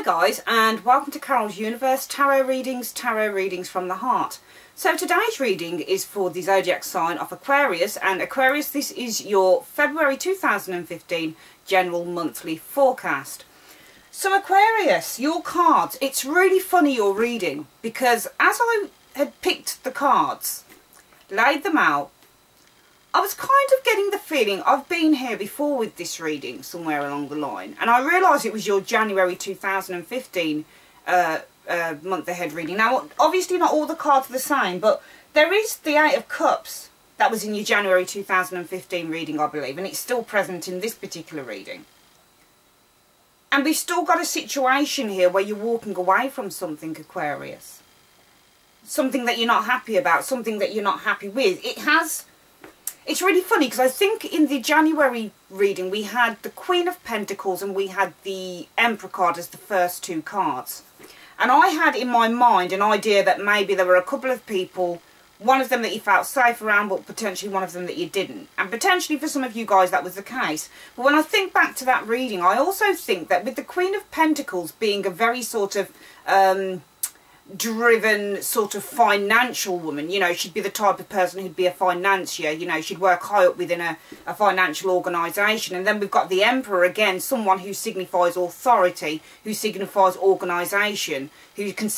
guys, and welcome to Carol's Universe Tarot Readings from the Heart. So today's reading is for the zodiac sign of Aquarius, and Aquarius, this is your February 2015 general monthly forecast. So Aquarius, your cards, it's really funny your reading, because as I had picked the cards, laid them out, I was kind of getting the feeling I've been here before with this reading somewhere along the line, and I realised it was your January 2015 month ahead reading. Now obviously not all the cards are the same, but there is the Eight of Cups that was in your January 2015 reading, I believe, and it's still present in this particular reading. And we've still got a situation here where you're walking away from something, Aquarius. Something that you're not happy about, something that you're not happy with. It's really funny because I think in the January reading we had the Queen of Pentacles and we had the Emperor card as the first two cards. And I had in my mind an idea that maybe there were a couple of people, one of them that you felt safe around, but potentially one of them that you didn't. And potentially for some of you guys that was the case. But when I think back to that reading, I also think that with the Queen of Pentacles being a very sort of driven sort of financial woman, you know, she'd be the type of person who'd be a financier, you know, she'd work high up within a financial organisation. And then we've got the Emperor again, someone who signifies authority, who signifies organisation, who can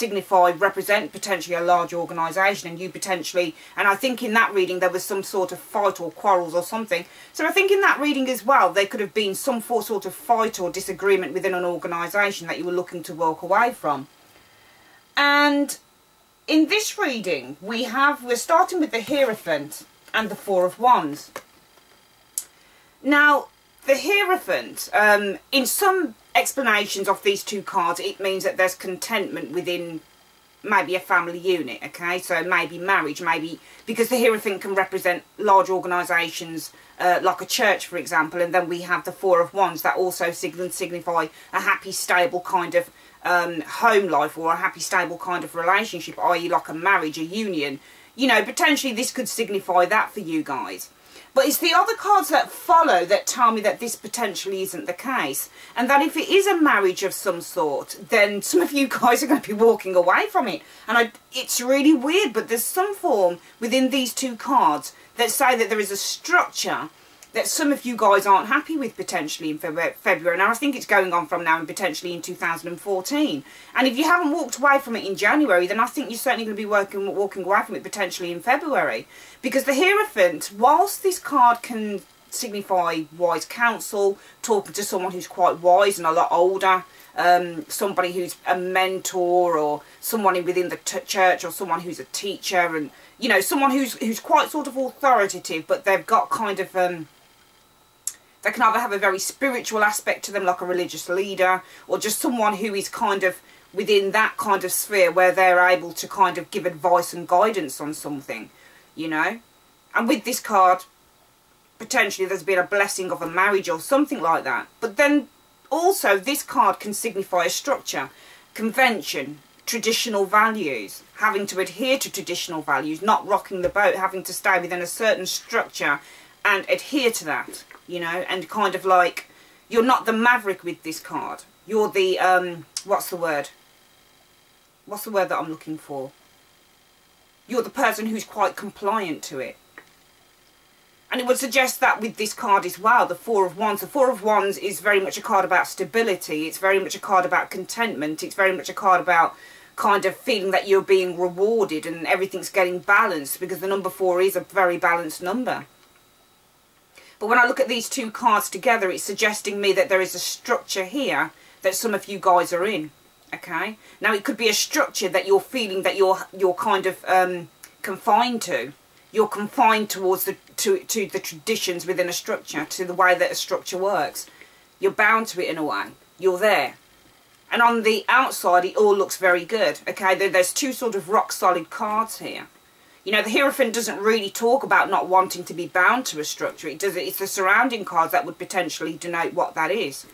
represent potentially a large organisation, and you potentially, and I think in that reading there was some sort of fight or quarrels or something. So I think in that reading as well there could have been some sort of fight or disagreement within an organisation that you were looking to walk away from. And in this reading we're starting with the Hierophant and the Four of Wands. Now the Hierophant, in some explanations of these two cards, it means that there's contentment within maybe a family unit, okay? So maybe marriage, maybe, because the Hierophant can represent large organisations, like a church for example. And then we have the Four of Wands that also signify a happy stable kind of home life, or a happy stable kind of relationship, i.e. like a marriage, a union. You know, potentially this could signify that for you guys. But it's the other cards that follow that tell me that this potentially isn't the case, and that if it is a marriage of some sort, then some of you guys are going to be walking away from it. And it's really weird, but there's some form within these two cards that say that there is a structure that some of you guys aren't happy with potentially in February. Now I think it's going on from now and potentially in 2014. And if you haven't walked away from it in January, then I think you're certainly going to be walking away from it potentially in February. Because the Hierophant, whilst this card can signify wise counsel, talking to someone who's quite wise and a lot older, somebody who's a mentor, or someone within the church, or someone who's a teacher, and you know, someone who's quite sort of authoritative, but they've got kind of they can either have a very spiritual aspect to them, like a religious leader, or just someone who is kind of within that kind of sphere where they're able to kind of give advice and guidance on something, you know. And with this card, potentially there's been a blessing of a marriage or something like that. But then also this card can signify a structure, convention, traditional values, having to adhere to traditional values, not rocking the boat, having to stay within a certain structure and adhere to that, you know. And kind of like, you're not the maverick with this card, you're the what's the word that I'm looking for, you're the person who's quite compliant to it. And it would suggest that with this card as well, the Four of Wands. The Four of Wands is very much a card about stability, it's very much a card about contentment, it's very much a card about kind of feeling that you're being rewarded and everything's getting balanced, because the number 4 is a very balanced number. But when I look at these two cards together, it's suggesting me that there is a structure here that some of you guys are in, okay? Now it could be a structure that you're feeling that you're kind of confined to. You're confined towards the traditions within a structure, to the way that a structure works. You're bound to it in a way. You're there. And on the outside it all looks very good, okay? There's two sort of rock solid cards here. You know, the Hierophant doesn't really talk about not wanting to be bound to a structure. It's the surrounding cards that would potentially denote what that is.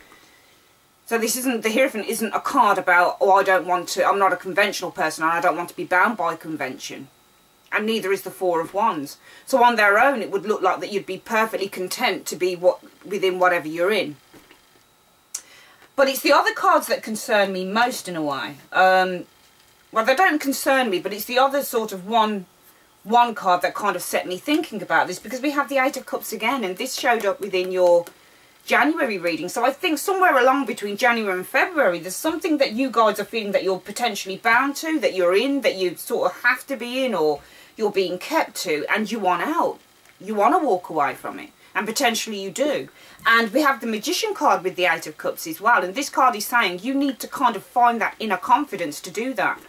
So this isn't, the Hierophant isn't a card about, oh, I'm not a conventional person and I don't want to be bound by convention. And neither is the Four of Wands. So on their own it would look like that you'd be perfectly content to be within whatever you're in. But it's the other cards that concern me most in a way. Well, they don't concern me, but it's the other sort of one card that kind of set me thinking about this, because we have the Eight of Cups again, and this showed up within your January reading. So I think somewhere along between January and February, there's something that you guys are feeling that you're potentially bound to, that you're in, that you sort of have to be in, or you're being kept to, and you want out. You want to walk away from it, and potentially you do. And we have the Magician card with the Eight of Cups as well, and this card is saying you need to kind of find that inner confidence to do that.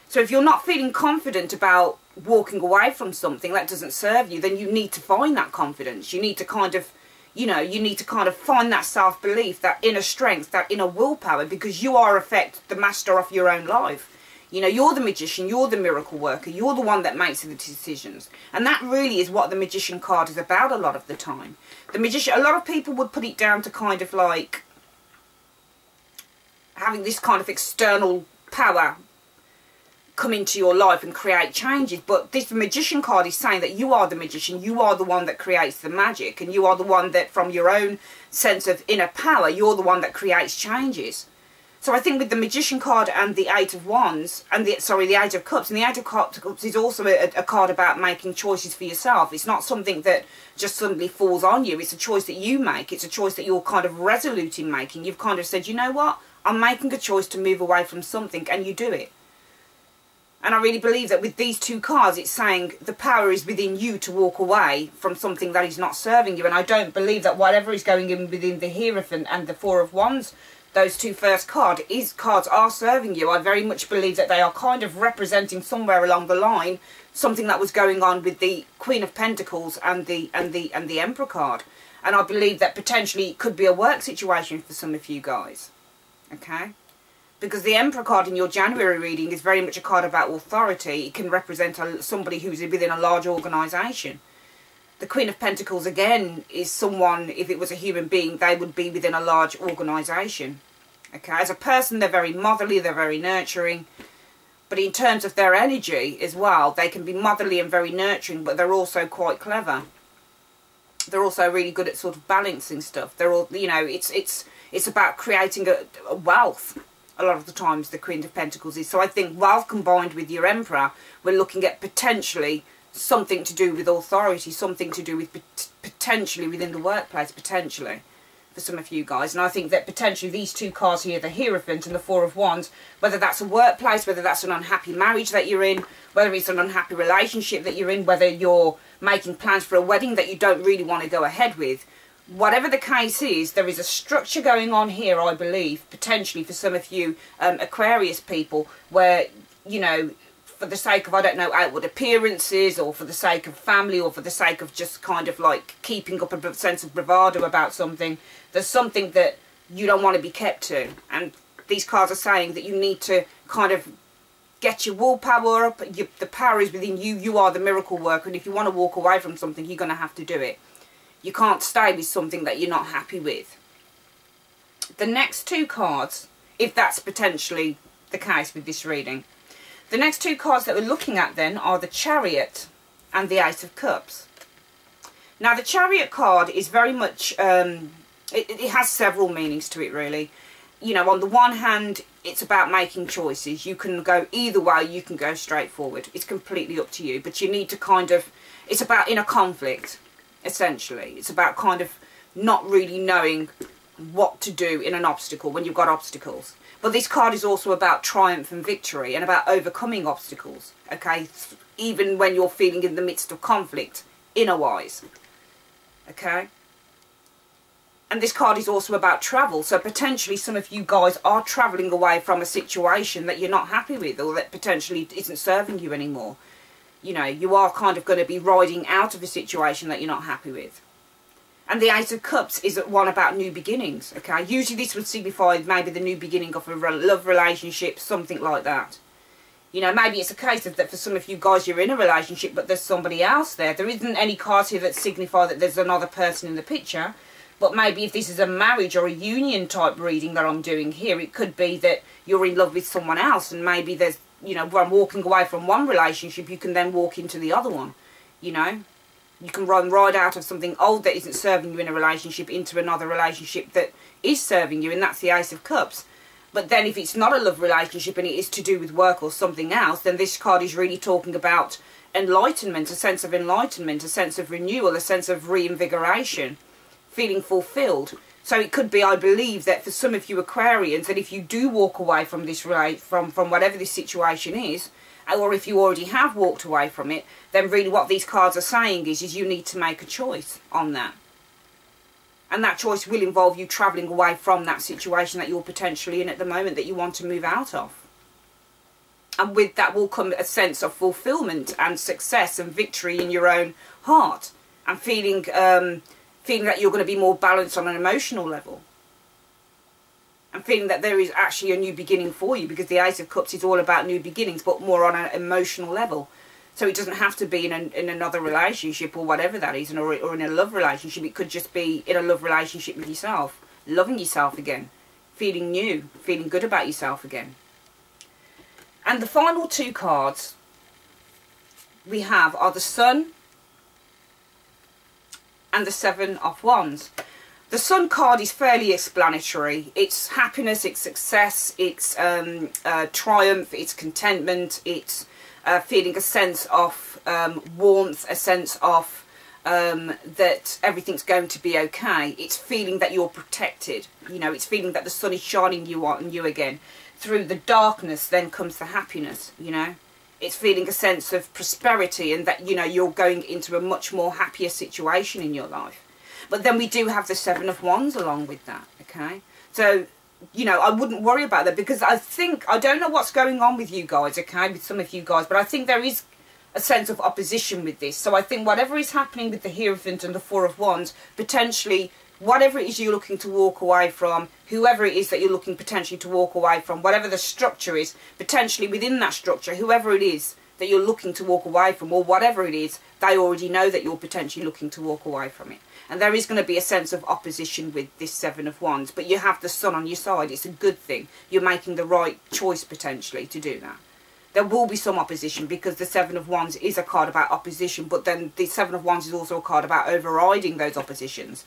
So if you're not feeling confident about walking away from something that doesn't serve you, then you need to find that confidence. You need to kind of, you know, you need to kind of find that self-belief, that inner strength, that inner willpower, because you are, in effect, the master of your own life. You know, you're the magician, you're the miracle worker, you're the one that makes the decisions. And that really is what the Magician card is about a lot of the time. The Magician, a lot of people would put it down to kind of like having this kind of external power come into your life and create changes, but this Magician card is saying that you are the magician, you are the one that creates the magic, and you are the one that, from your own sense of inner power, you're the one that creates changes. So I think with the Magician card and the Eight of Wands, and the Eight of Cups, and the Eight of Cups is also a card about making choices for yourself. It's not something that just suddenly falls on you. It's a choice that you make. It's a choice that you're kind of resolute in making. You've kind of said, you know what, I'm making a choice to move away from something, and you do it. And I really believe that with these two cards, it's saying the power is within you to walk away from something that is not serving you. And I don't believe that whatever is going in within the Hierophant and the Four of Wands, those two first cards are serving you. I very much believe that they are kind of representing somewhere along the line something that was going on with the Queen of Pentacles and the Emperor card. And I believe that potentially it could be a work situation for some of you guys. Okay? Because the Emperor card in your January reading is very much a card about authority. It can represent somebody who's within a large organisation. The Queen of Pentacles, again, is someone, if it was a human being, they would be within a large organisation. Okay, as a person, they're very motherly, they're very nurturing. But in terms of their energy as well, they can be motherly and very nurturing, but they're also quite clever. They're also really good at sort of balancing stuff. They're all, you know, it's about creating a wealth. A lot of the times the Queen of Pentacles is. So I think wealth combined with your Emperor, we're looking at potentially something to do with authority, something to do with potentially within the workplace, potentially, for some of you guys. And I think that potentially these two cards here, the Hierophant and the Four of Wands, whether that's a workplace, whether that's an unhappy marriage that you're in, whether it's an unhappy relationship that you're in, whether you're making plans for a wedding that you don't really want to go ahead with, whatever the case is, there is a structure going on here, I believe, potentially for some of you Aquarius people, where, you know, for the sake of, I don't know, outward appearances, or for the sake of family, or for the sake of just kind of like keeping up a sense of bravado about something, there's something that you don't want to be kept to. And these cards are saying that you need to kind of get your willpower up. The power is within you. You are the miracle worker, and if you want to walk away from something, you're going to have to do it. You can't stay with something that you're not happy with. The next two cards, if that's potentially the case with this reading, the next two cards that we're looking at then are the Chariot and the Ace of Cups. Now the Chariot card is very much, it has several meanings to it really. You know, on the one hand, it's about making choices. You can go either way, you can go straight forward. It's completely up to you, but you need to kind of, it's about inner conflict. Essentially, it's about kind of not really knowing what to do in an obstacle when you've got obstacles. But this card is also about triumph and victory and about overcoming obstacles, okay? Even when you're feeling in the midst of conflict, inner-wise, okay? And this card is also about travel. So potentially some of you guys are travelling away from a situation that you're not happy with, or that potentially isn't serving you anymore. You know, you are kind of going to be riding out of a situation that you're not happy with. And the Ace of Cups is one about new beginnings, okay? Usually this would signify maybe the new beginning of a love relationship, something like that. You know, maybe it's a case of that for some of you guys you're in a relationship but there's somebody else there. There isn't any cards here that signify that there's another person in the picture. But maybe if this is a marriage or a union type reading that I'm doing here, it could be that you're in love with someone else, and maybe there's, you know, when walking away from one relationship, you can then walk into the other one, you know. You can run right out of something old that isn't serving you in a relationship into another relationship that is serving you, and that's the Ace of Cups. But then if it's not a love relationship and it is to do with work or something else, then this card is really talking about enlightenment, a sense of enlightenment, a sense of renewal, a sense of reinvigoration, feeling fulfilled. So it could be, I believe, that for some of you Aquarians, that if you do walk away from this, from whatever this situation is, or if you already have walked away from it, then really what these cards are saying is you need to make a choice on that. And that choice will involve you travelling away from that situation that you're potentially in at the moment that you want to move out of. And with that will come a sense of fulfilment and success and victory in your own heart. And feeling that you're going to be more balanced on an emotional level. And feeling that there is actually a new beginning for you. Because the Ace of Cups is all about new beginnings, but more on an emotional level. So it doesn't have to be in another relationship or whatever that is, or in a love relationship. It could just be in a love relationship with yourself. Loving yourself again. Feeling new. Feeling good about yourself again. And the final two cards we have are the Sun and the Seven of Wands. The Sun card is fairly explanatory. It's happiness, it's success, it's triumph, it's contentment, it's feeling a sense of warmth, a sense of that everything's going to be okay. It's feeling that you're protected. You know, it's feeling that the sun is shining on you again. Through the darkness then comes the happiness, you know. It's feeling a sense of prosperity and that, you know, you're going into a much more happier situation in your life. But then we do have the Seven of Wands along with that, okay? So, you know, I wouldn't worry about that because I don't know what's going on with you guys, okay, with some of you guys, but I think there is a sense of opposition with this. So I think whatever is happening with the Hierophant and the Four of Wands, potentially, whatever it is you're looking to walk away from, whoever it is that you're looking potentially to walk away from, whatever the structure is, potentially within that structure, whoever it is that you're looking to walk away from, or whatever it is, they already know that you're potentially looking to walk away from it. And there is going to be a sense of opposition with this Seven of Wands. But you have the Sun on your side. It's a good thing. You're making the right choice, potentially, to do that. There will be some opposition because the Seven of Wands is a card about opposition. But then the Seven of Wands is also a card about overriding those oppositions.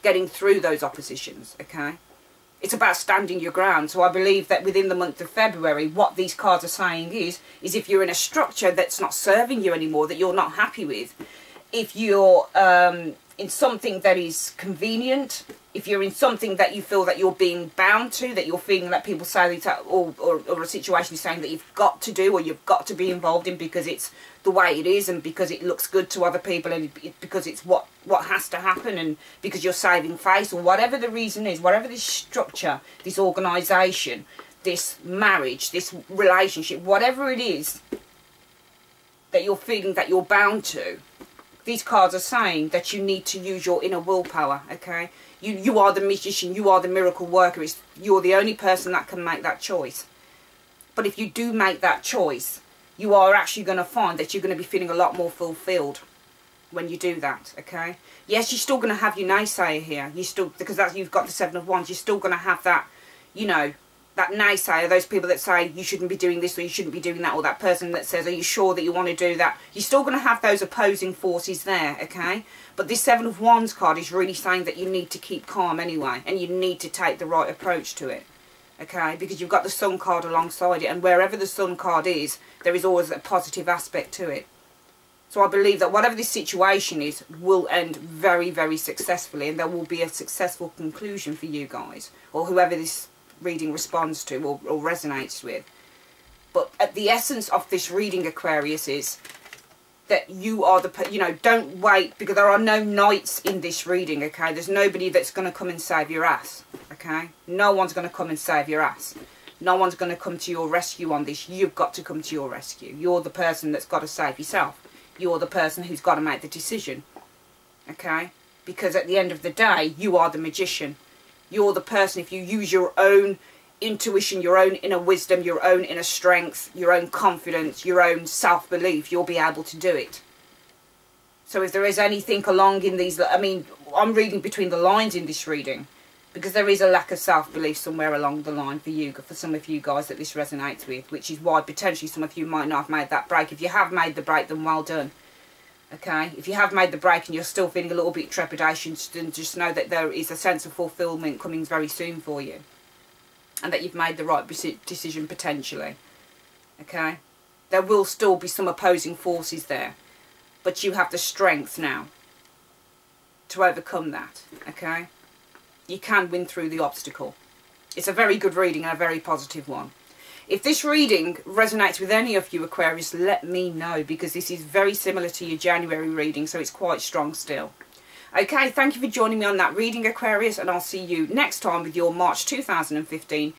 Getting through those oppositions, okay? It's about standing your ground. So I believe that within the month of February, what these cards are saying is if you're in a structure that's not serving you anymore, that you're not happy with, if you're in something that is convenient, if you're in something that you feel that you're being bound to, that you're feeling that people say that, or a situation is saying that you've got to do or you've got to be involved in because it's the way it is and because it looks good to other people and because it's what has to happen and because you're saving face or whatever the reason is, whatever this structure, this organisation, this marriage, this relationship, whatever it is that you're feeling that you're bound to, these cards are saying that you need to use your inner willpower, okay? You are the magician, you are the miracle worker. You're the only person that can make that choice. But if you do make that choice, you are actually going to find that you're going to be feeling a lot more fulfilled when you do that, okay? Yes, you're still going to have your naysayer here. Because you've got the Seven of Wands, you're still going to have that, you know, that naysayer, those people that say you shouldn't be doing this or you shouldn't be doing that, or that person that says, are you sure that you want to do that? You're still going to have those opposing forces there, okay? But this Seven of Wands card is really saying that you need to keep calm anyway, and you need to take the right approach to it, okay? Because you've got the Sun card alongside it, and wherever the Sun card is, there is always a positive aspect to it. So I believe that whatever this situation is will end very, very successfully, and there will be a successful conclusion for you guys, or whoever this reading responds to or resonates with. But at the essence of this reading, Aquarius, is that you are the, you know, don't wait, because there are no knights in this reading, okay? There's nobody that's going to come and save your ass, okay? No one's going to come and save your ass. No one's going to come to your rescue on this. You've got to come to your rescue. You're the person that's got to save yourself. You're the person who's got to make the decision, okay? Because at the end of the day, you are the magician. You're the person, if you use your own intuition, your own inner wisdom, your own inner strength, your own confidence, your own self-belief, you'll be able to do it. So if there is anything along in these, I mean, I'm reading between the lines in this reading, because there is a lack of self-belief somewhere along the line for you, for some of you guys that this resonates with, which is why potentially some of you might not have made that break. If you have made the break, then well done. Okay, if you have made the break and you're still feeling a little bit trepidation, then just know that there is a sense of fulfillment coming very soon for you, and that you've made the right decision potentially. Okay, there will still be some opposing forces there, but you have the strength now to overcome that. Okay, you can win through the obstacle. It's a very good reading and a very positive one. If this reading resonates with any of you Aquarius, let me know, because this is very similar to your January reading, so it's quite strong still. Okay, thank you for joining me on that reading, Aquarius, and I'll see you next time with your March 2015